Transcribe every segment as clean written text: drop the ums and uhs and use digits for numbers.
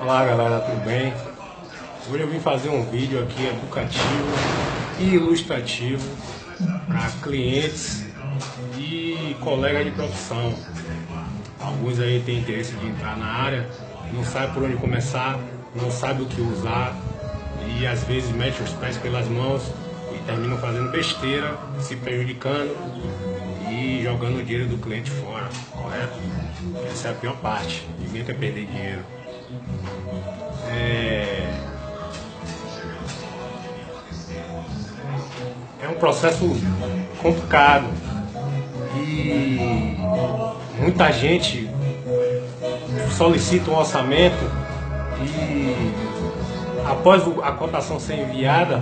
Olá galera, tudo bem? Hoje eu vim fazer um vídeo aqui educativo e ilustrativo para clientes e colegas de profissão. Alguns aí têm interesse de entrar na área, não sabe por onde começar, não sabe o que usar e às vezes mete os pés pelas mãos e terminam fazendo besteira, se prejudicando e jogando o dinheiro do cliente fora, correto? Essa é a pior parte, ninguém quer perder dinheiro. É um processo complicado e muita gente solicita um orçamento e após a cotação ser enviada,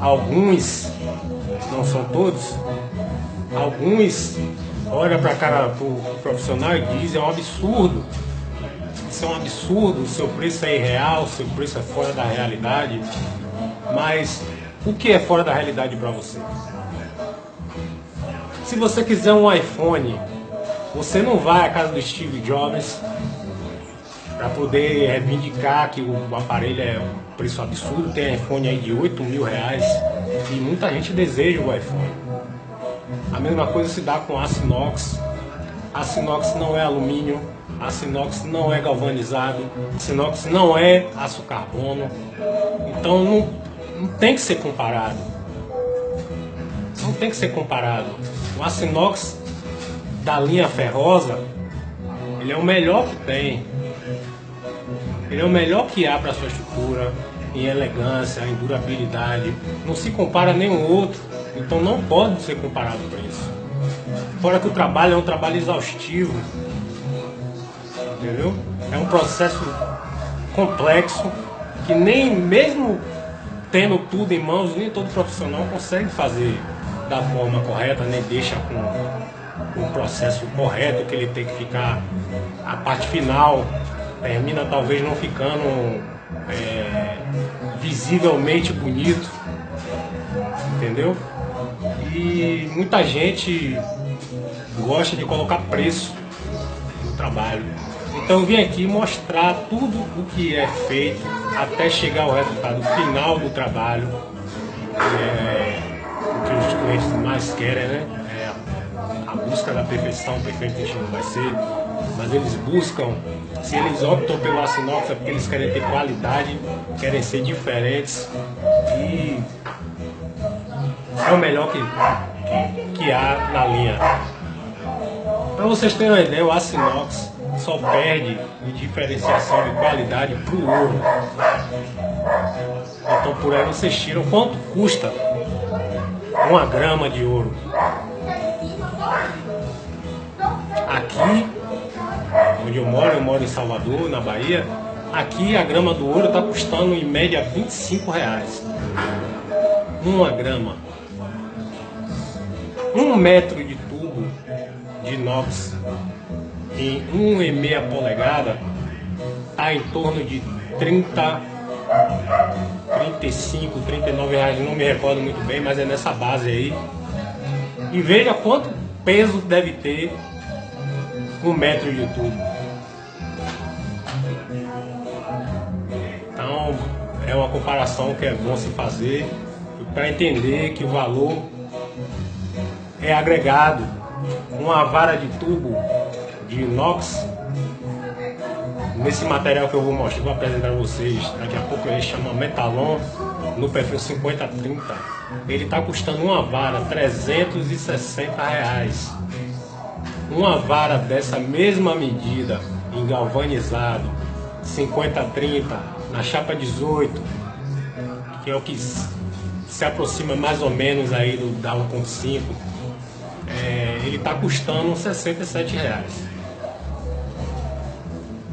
alguns, não são todos, alguns olham para a cara do profissional e dizem: é um absurdo, isso é um absurdo, o seu preço é irreal, o seu preço é fora da realidade. Mas o que é fora da realidade para você? Se você quiser um iPhone, você não vai à casa do Steve Jobs para poder reivindicar que o aparelho é um preço absurdo. Tem iPhone aí de 8 mil reais e muita gente deseja o iPhone. A mesma coisa se dá com aço inox. Aço inox não é alumínio, aço inox não é galvanizado, aço inox não é aço carbono. Então não tem que ser comparado. Não tem que ser comparado. O aço inox da linha ferrosa, ele é o melhor que tem. Ele é o melhor que há para sua estrutura, em elegância, em durabilidade. Não se compara a nenhum outro, então não pode ser comparado com isso. Fora que o trabalho é um trabalho exaustivo, entendeu? É um processo complexo que nem mesmo tendo tudo em mãos, nem todo profissional consegue fazer da forma correta, nem deixa com o processo correto que ele tem que ficar. A parte final termina talvez não ficando visivelmente bonito, entendeu? E muita gente gosta de colocar preço no trabalho. Então eu vim aqui mostrar tudo o que é feito até chegar ao resultado final do trabalho, o que os clientes mais querem, né? A busca da perfeição, perfeito a gente não vai ser, mas eles buscam, se eles optam pelo aço inox é porque eles querem ter qualidade, querem ser diferentes e é o melhor que há na linha. Para vocês terem uma ideia, o aço inox só perde em diferenciação de qualidade para o ouro. Então por aí vocês tiram quanto custa 1 grama de ouro. Aqui onde eu moro em Salvador, na Bahia, aqui a grama do ouro está custando em média R$25. 1 grama. 1 metro de tubo de inox em 1,5 polegada está em torno de 30, 35, 39 reais, não me recordo muito bem, mas é nessa base aí. E veja quanto peso deve ter 1 metro de tubo. Então é uma comparação que é bom se fazer para entender que o valor é agregado. Uma vara de tubo de inox, nesse material que eu vou mostrar, vou apresentar a vocês daqui a pouco, ele chama Metalon, no perfil 50-30, ele está custando uma vara R$360. Uma vara dessa mesma medida em galvanizado 50-30 na chapa 18, que é o que se aproxima mais ou menos aí do da 1.5, ele está custando R$67.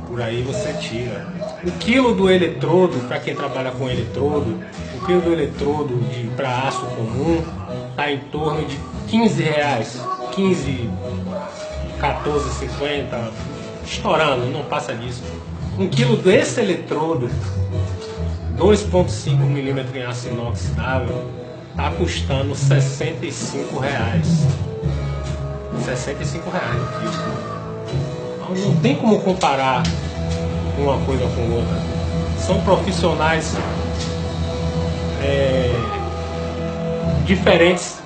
Por aí você tira. O quilo do eletrodo, para quem trabalha com eletrodo, o quilo do eletrodo para aço comum está em torno de R$15, 15, 14,50, estourando, não passa disso. 1 quilo desse eletrodo 2,5 milímetros em aço inoxidável está custando R$65. R$65 o quilo. Então não tem como comparar uma coisa com outra. São profissionais diferentes,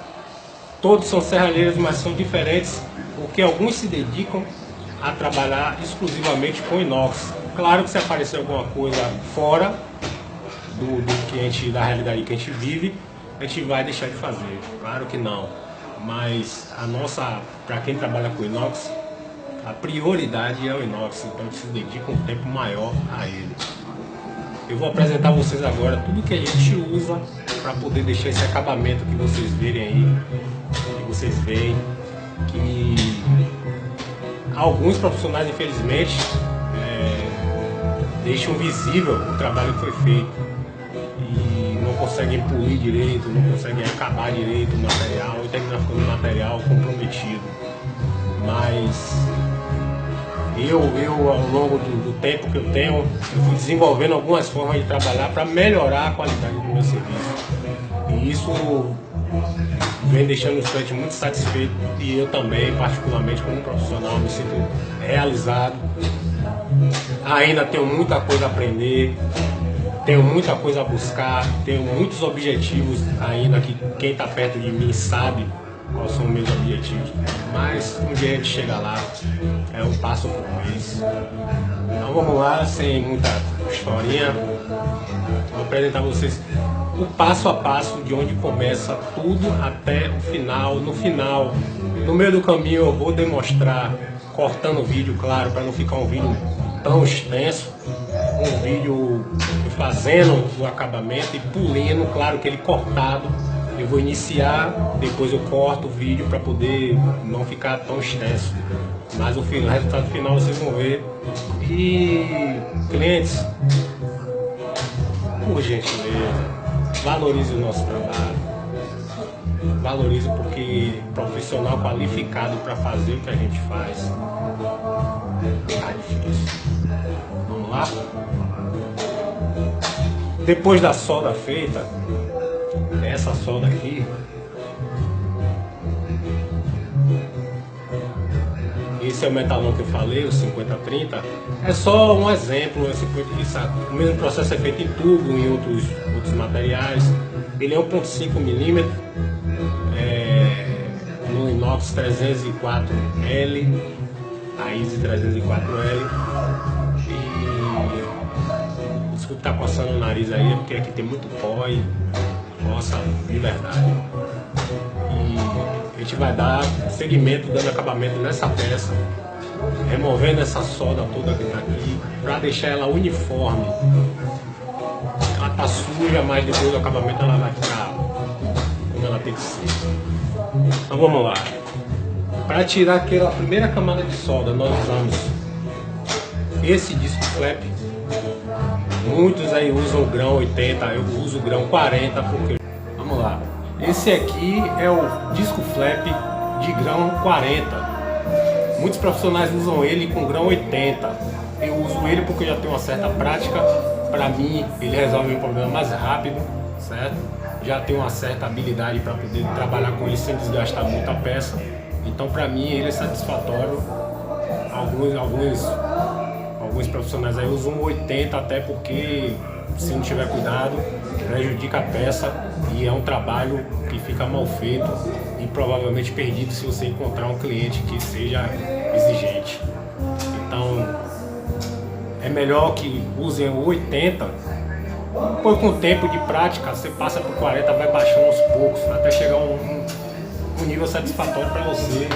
todos são serralheiros, mas são diferentes porque alguns se dedicam a trabalhar exclusivamente com inox. Claro que se aparecer alguma coisa fora da realidade que a gente vive, a gente vai deixar de fazer, claro que não. Mas para quem trabalha com inox, a prioridade é o inox, então a gente se dedica um tempo maior a ele. Eu vou apresentar a vocês agora tudo que a gente usa para poder deixar esse acabamento que vocês verem aí, que vocês veem, que alguns profissionais, infelizmente, deixam visível o trabalho que foi feito e não conseguem polir direito, não conseguem acabar direito o material e termina ficando um material comprometido. Mas eu ao longo do tempo que eu tenho, eu fui desenvolvendo algumas formas de trabalhar para melhorar a qualidade do meu serviço. E isso vem deixando os clientes muito satisfeitos e eu também, particularmente como profissional, me sinto realizado. Ainda tenho muita coisa a aprender, tenho muita coisa a buscar, tenho muitos objetivos ainda que quem está perto de mim sabe quais são os meus objetivos, mas um dia a gente chega lá, é um passo por vez. Então vamos lá, sem muita historinha, vou apresentar a vocês o passo a passo de onde começa tudo até o final. No meio do caminho eu vou demonstrar, cortando o vídeo, claro, para não ficar um vídeo tão extenso, um vídeo fazendo o acabamento e pulindo, claro que ele cortado. Eu vou iniciar, depois eu corto o vídeo para poder não ficar tão extenso. Mas o resultado final vocês vão ver. E clientes, por gentileza, valorize o nosso trabalho. Valorize porque profissional qualificado para fazer o que a gente faz tá difícil. Vamos lá? Depois da solda feita, essa solda aqui, esse é o metalon que eu falei, o 5030, é só um exemplo. O mesmo processo é feito em tubo, em outros materiais. Ele é 1.5 mm, no inox 304L, a Easy 304L. E desculpa estar coçando o nariz aí, porque aqui tem muito pó e coça de verdade. E a gente vai dar segmento, dando acabamento nessa peça, removendo essa solda toda que está aqui, para deixar ela uniforme. Ela tá suja, mas depois do acabamento ela vai ficar como ela tem que ser. Então vamos lá. Para tirar aquela primeira camada de solda, nós usamos esse disco flap. Muitos aí usam o grão 80, eu uso o grão 40 porque... Vamos lá. Esse aqui é o disco flap de grão 40. Muitos profissionais usam ele com grão 80. Eu uso ele porque eu já tenho uma certa prática. Para mim, ele resolve o problema mais rápido, certo? Já tenho uma certa habilidade para poder trabalhar com ele sem desgastar muito a peça. Então, para mim, ele é satisfatório. Alguns profissionais aí usam 80, até porque, se não tiver cuidado, prejudica a peça e é um trabalho que fica mal feito e provavelmente perdido se você encontrar um cliente que seja exigente. Então, é melhor que usem o 80, depois com o tempo de prática você passa por 40, vai baixando aos poucos até chegar a um nível satisfatório para você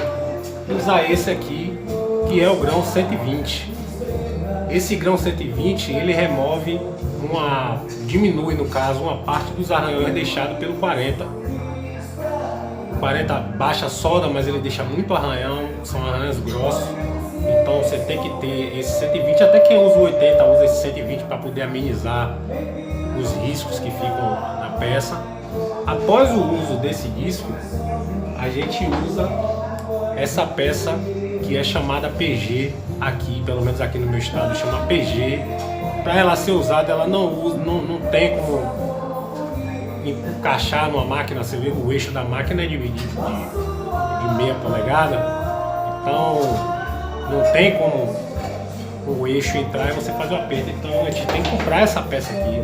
usar esse aqui, que é o grão 120. Esse grão 120 ele remove diminui no caso uma parte dos arranhões deixados pelo 40. O 40 baixa a solda, mas ele deixa muito arranhão, são arranhões grossos. Então você tem que ter esse 120, até quem usa o 80 usa esse 120 para poder amenizar os riscos que ficam na peça. Após o uso desse disco, a gente usa essa peça que é chamada PG aqui, pelo menos aqui no meu estado chama PG. Para ela ser usada, ela não tem como encaixar numa máquina. Você vê que o eixo da máquina é de meia polegada, então não tem como o eixo entrar e você faz o aperto. Então a gente tem que comprar essa peça aqui,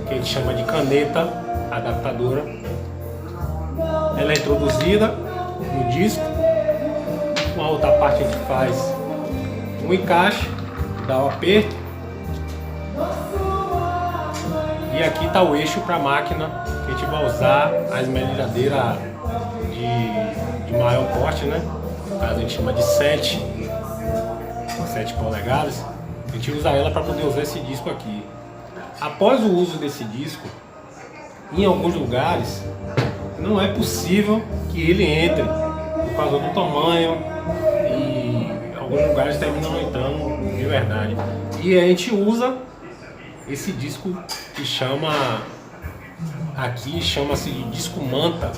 que a gente chama de caneta adaptadora. Ela é introduzida no disco, com a outra parte a gente faz um encaixe, dá o aperto, e aqui está o eixo para a máquina que a gente vai usar, a esmerilhadeira de maior porte, né? No caso a gente chama de 7 polegadas. A gente usa ela para poder usar esse disco aqui. Após o uso desse disco, em alguns lugares não é possível que ele entre por causa do tamanho, e alguns lugares terminam entrando de verdade. E a gente usa esse disco que chama-se de disco manta.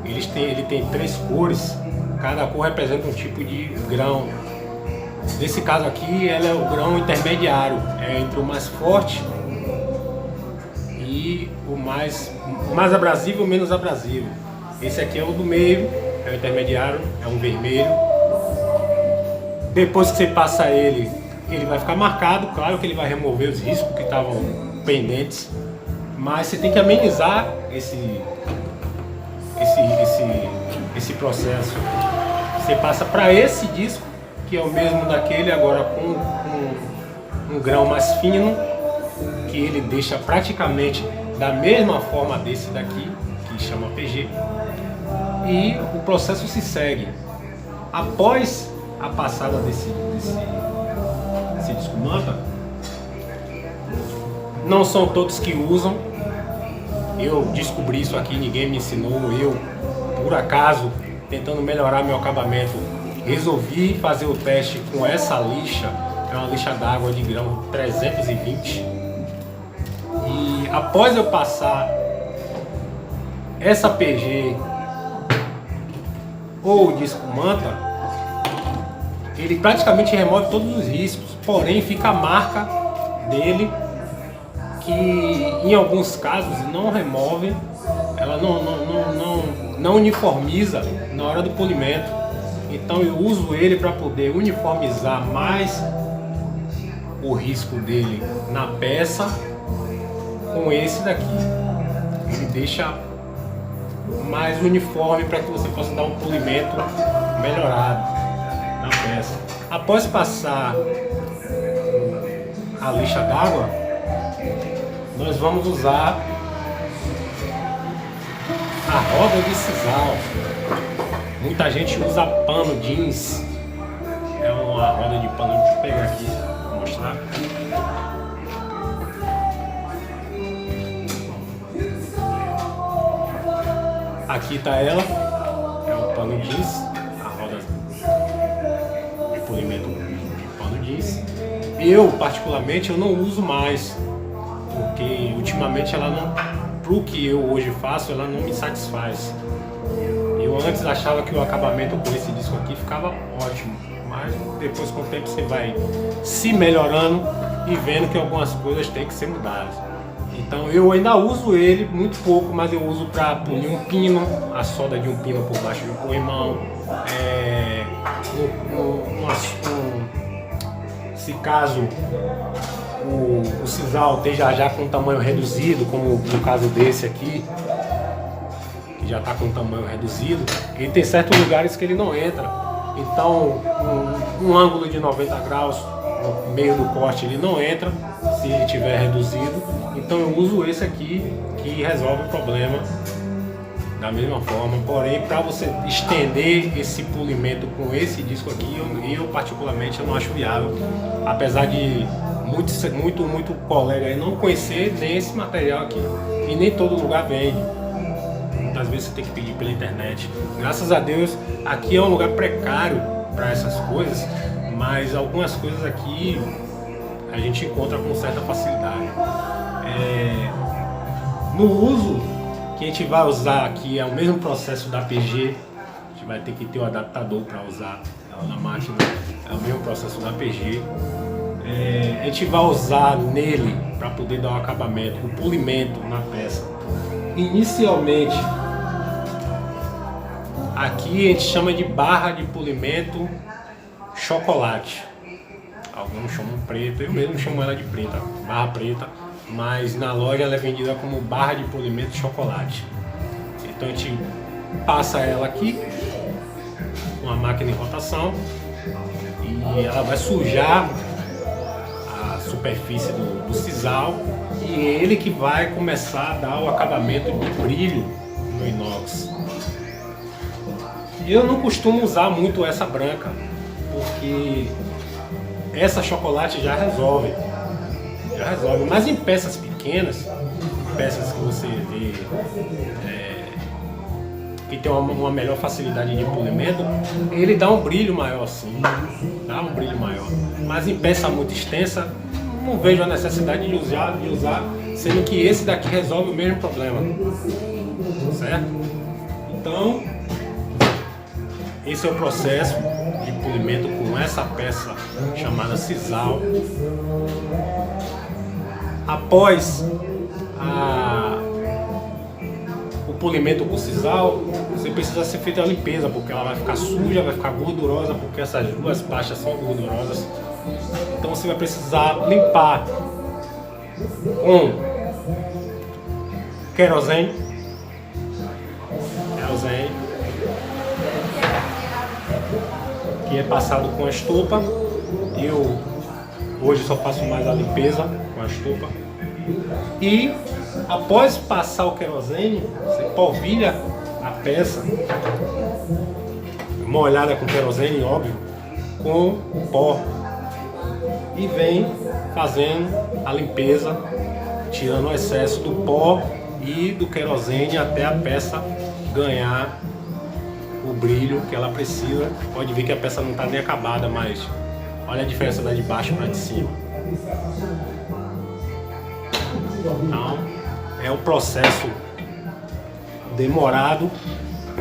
Ele tem 3 cores, cada cor representa um tipo de grão. Nesse caso aqui, ela é o grão intermediário, é entre o mais forte e o mais abrasivo e o menos abrasivo. Esse aqui é o do meio, é o intermediário, é um vermelho. Depois que você passa ele vai ficar marcado, claro que ele vai remover os riscos que estavam pendentes, mas você tem que amenizar esse processo. Você passa para esse disco, que é o mesmo daquele, agora com um grão mais fino, que ele deixa praticamente da mesma forma desse daqui, que chama PG, e o processo se segue. Após a passada desse disco manta, não são todos que usam. Eu descobri isso aqui, ninguém me ensinou, eu, por acaso, tentando melhorar meu acabamento, resolvi fazer o teste com essa lixa, que é uma lixa d'água de grão 320. E após eu passar essa PG ou o disco manta, ele praticamente remove todos os riscos, porém fica a marca dele, que em alguns casos não remove, ela não uniformiza na hora do polimento. Então eu uso ele para poder uniformizar mais o risco dele na peça com esse daqui. Ele deixa mais uniforme para que você possa dar um polimento melhorado na peça. Após passar a lixa d'água, nós vamos usar a roda de sisal. Muita gente usa pano jeans. É uma roda de pano, deixa eu pegar aqui para mostrar. Aqui está ela, é o pano jeans, a roda de polimento de pano jeans. Eu, particularmente, eu não uso mais, porque ultimamente ela não, pro que eu hoje faço, ela não me satisfaz. Eu antes achava que o acabamento com esse disco aqui ficava ótimo, mas depois com o tempo você vai se melhorando e vendo que algumas coisas têm que ser mudadas. Então eu ainda uso ele muito pouco, mas eu uso para polir um pino, a solda de um pino por baixo de um corrimão, se caso o sisal esteja já com um tamanho reduzido, como no caso desse aqui, que já está com um tamanho reduzido, e tem certos lugares que ele não entra. Então um ângulo de 90 graus no meio do corte ele não entra se ele estiver reduzido. Então eu uso esse aqui, que resolve o problema da mesma forma. Porém, para você estender esse polimento com esse disco aqui, eu particularmente eu não acho viável, apesar de muito colega aí não conhecer nem esse material aqui, e nem todo lugar vende. Muitas vezes você tem que pedir pela internet. Graças a Deus aqui é um lugar precário para essas coisas, mas algumas coisas aqui a gente encontra com certa facilidade. No uso que a gente vai usar aqui é o mesmo processo da PG. A gente vai ter que ter o adaptador para usar ela na máquina. É o mesmo processo da PG. A gente vai usar nele para poder dar um acabamento, o polimento na peça. Inicialmente, aqui a gente chama de barra de polimento chocolate. alguns chamam preta, eu mesmo chamo ela de preta, barra preta, mas na loja ela é vendida como barra de polimento de chocolate. Então a gente passa ela aqui com a máquina em rotação e ela vai sujar a superfície do sisal e ele que vai começar a dar o acabamento de brilho no inox. Eu não costumo usar muito essa branca, porque essa chocolate já resolve, mas em peças pequenas, peças que você vê que tem uma melhor facilidade de polimento, ele dá um brilho maior sim, dá um brilho maior, mas em peça muito extensa, não vejo a necessidade de usar, sendo que esse daqui resolve o mesmo problema, certo? Então, esse é o processo de polimento com essa peça chamada sisal. Após o polimento com sisal, você precisa ser feita a limpeza, porque ela vai ficar suja, vai ficar gordurosa, porque essas duas pastas são gordurosas. Então você vai precisar limpar com querosene, que é passado com a estopa. Eu hoje só faço mais a limpeza com a estopa. E após passar o querosene, você polvilha a peça, molhada com querosene, óbvio, com pó, e vem fazendo a limpeza, tirando o excesso do pó e do querosene até a peça ganhar o brilho que ela precisa. Pode ver que a peça não está nem acabada, mas olha a diferença da de baixo para de cima. Então é um processo demorado.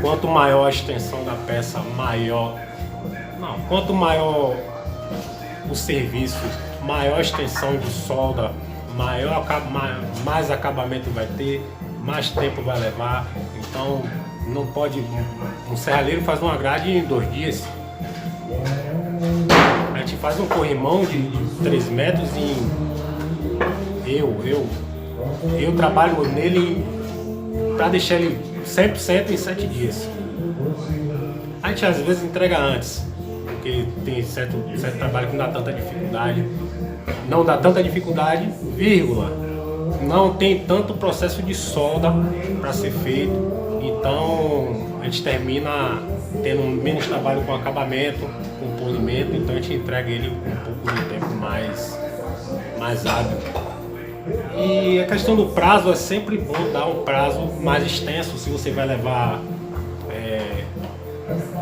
Quanto maior a extensão da peça, quanto maior o serviço, maior a extensão de solda, mais acabamento vai ter, mais tempo vai levar. Então não pode, um serralheiro faz uma grade em 2 dias. A gente faz um corrimão de 3 metros eu trabalho nele para deixar ele 100% em 7 dias. A gente às vezes entrega antes, porque tem certo trabalho que não dá tanta dificuldade. Não dá tanta dificuldade, vírgula, não tem tanto processo de solda para ser feito. Então a gente termina tendo menos trabalho com acabamento, com polimento, então a gente entrega ele um pouco de tempo mais hábil. E a questão do prazo, é sempre bom dar um prazo mais extenso. Se você vai levar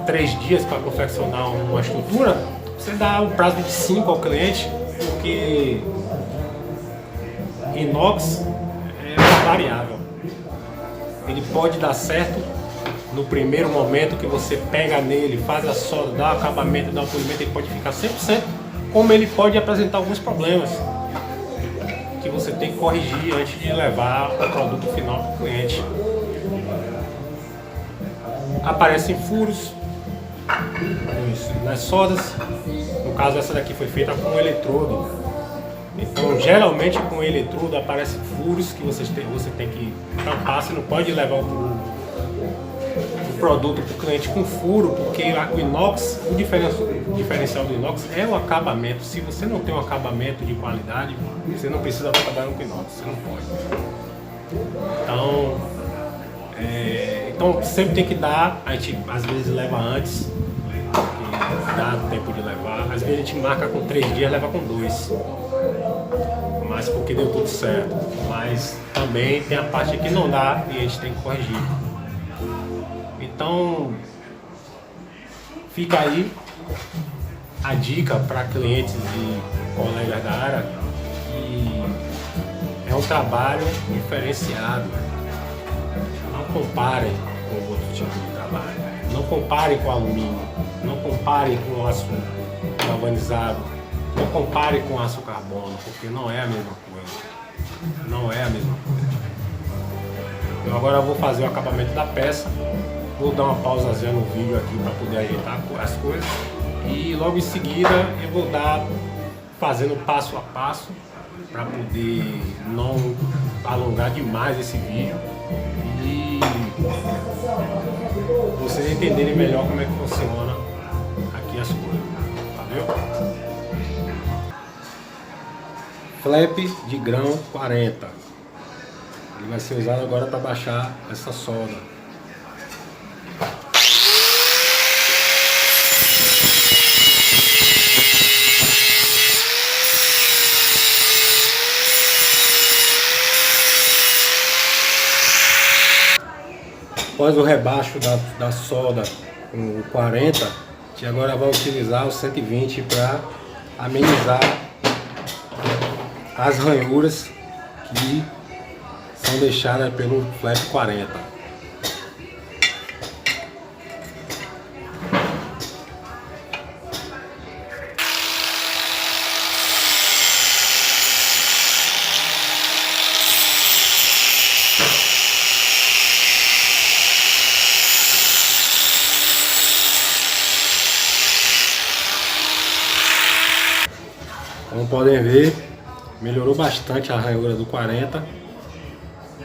3 dias para confeccionar uma estrutura, você dá um prazo de 5 ao cliente, porque inox é variável. Ele pode dar certo no primeiro momento que você pega nele, faz a solda, dá o acabamento, dá o polimento, ele pode ficar 100%, como ele pode apresentar alguns problemas que você tem que corrigir antes de levar o produto final para o cliente. Aparecem furos nas soldas. No caso, essa daqui foi feita com eletrodo. Então, geralmente com eletrodo aparecem furos que você tem que tampar. Você não pode levar o produto para o cliente com furo, porque o inox, o diferencial do inox é o acabamento. Se você não tem um acabamento de qualidade, você não precisa estar trabalhando com inox, você não pode. Então sempre tem que dar. A gente às vezes leva antes, porque dá tempo de levar. Às vezes a gente marca com 3 dias, leva com 2, mas porque deu tudo certo. Mas também tem a parte que não dá e a gente tem que corrigir. Então fica aí a dica para clientes e colegas da área, que é um trabalho diferenciado. Não comparem com outro tipo de trabalho, não comparem com alumínio, não comparem com aço galvanizado, não comparem com aço carbono, porque não é a mesma coisa. Não é a mesma coisa. Eu agora vou fazer o acabamento da peça. Vou dar uma pausazinha no vídeo aqui para poder ajeitar as coisas, e logo em seguida eu vou dar fazendo passo a passo para poder não alongar demais esse vídeo e vocês entenderem melhor como é que funciona aqui as coisas, valeu? Flap de grão 40, ele vai ser usado agora para baixar essa solda. Após o rebaixo da solda com o 40, a gente agora vai utilizar o 120 para amenizar as ranhuras que são deixadas pelo flap 40. Como podem ver, melhorou bastante a ranhura do 40.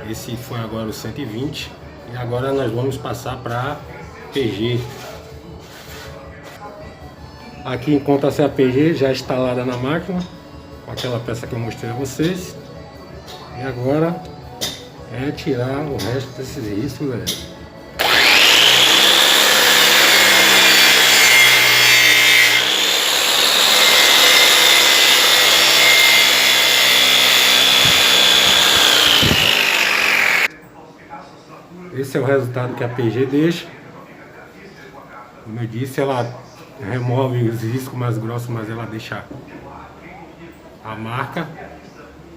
Esse foi agora o 120. E agora nós vamos passar para PG. Aqui encontra-se a PG já instalada na máquina, com aquela peça que eu mostrei a vocês. E agora é tirar o resto desses riscos, galera. Esse é o resultado que a PG deixa. Como eu disse, ela remove os riscos mais grossos, mas ela deixa a marca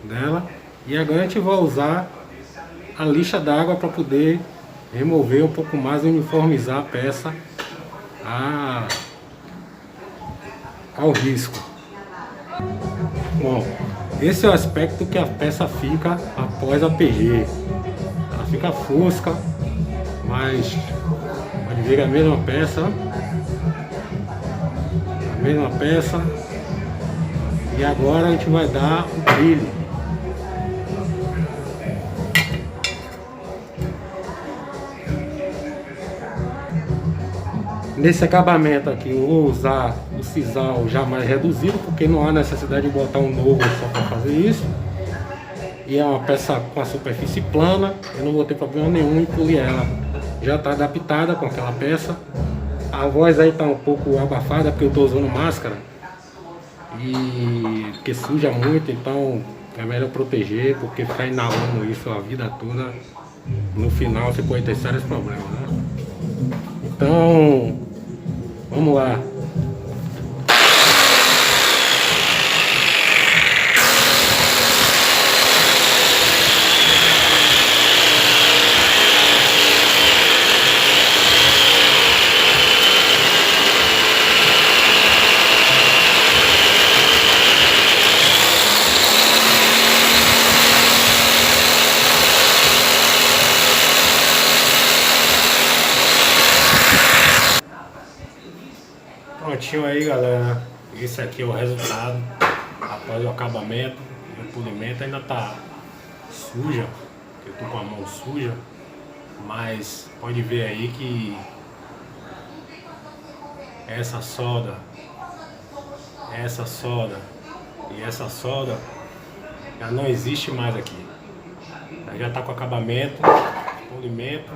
dela. E agora a gente vai usar a lixa d'água para poder remover um pouco mais e uniformizar a peça ao risco. Bom, esse é o aspecto que a peça fica após a PG. Ela fica fosca, mas pode ver a mesma peça. A mesma peça. E agora a gente vai dar o brilho. Nesse acabamento aqui eu vou usar o sisal já mais reduzido, porque não há necessidade de botar um novo só para fazer isso. E é uma peça com a superfície plana, eu não vou ter problema nenhum em polir ela. Já está adaptada com aquela peça. A voz aí está um pouco abafada porque eu estou usando máscara. E porque suja muito, então é melhor proteger, porque ficar inalando isso a vida toda, no final você pode ter sérios problemas, né? Então, vamos lá. Prontinho aí, galera. Esse aqui é o resultado após o acabamento e o polimento. Ainda tá suja, eu tô com a mão suja, mas pode ver aí que essa solda e essa solda já não existe mais aqui. Já tá com acabamento, polimento,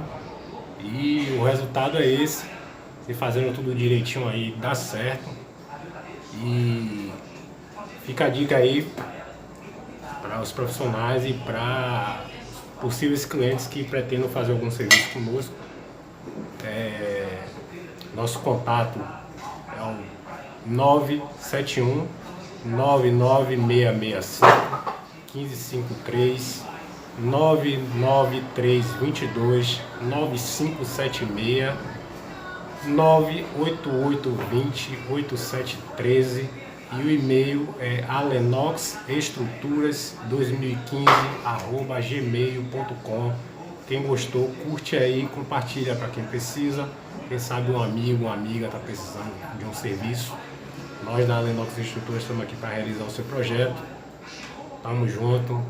e o resultado é esse. Se fazendo tudo direitinho aí dá certo. E fica a dica aí para os profissionais e para possíveis clientes que pretendam fazer algum serviço conosco. Nosso contato é o 971 99665 1553 99322 9576 98820-8713 e o e-mail é alenoxestruturas2015@gmail.com. Quem gostou, curte aí, compartilha para quem precisa. Quem sabe um amigo, uma amiga está precisando de um serviço Nós da Lennox Instrutores estamos aqui para realizar o seu projeto. Tamo junto.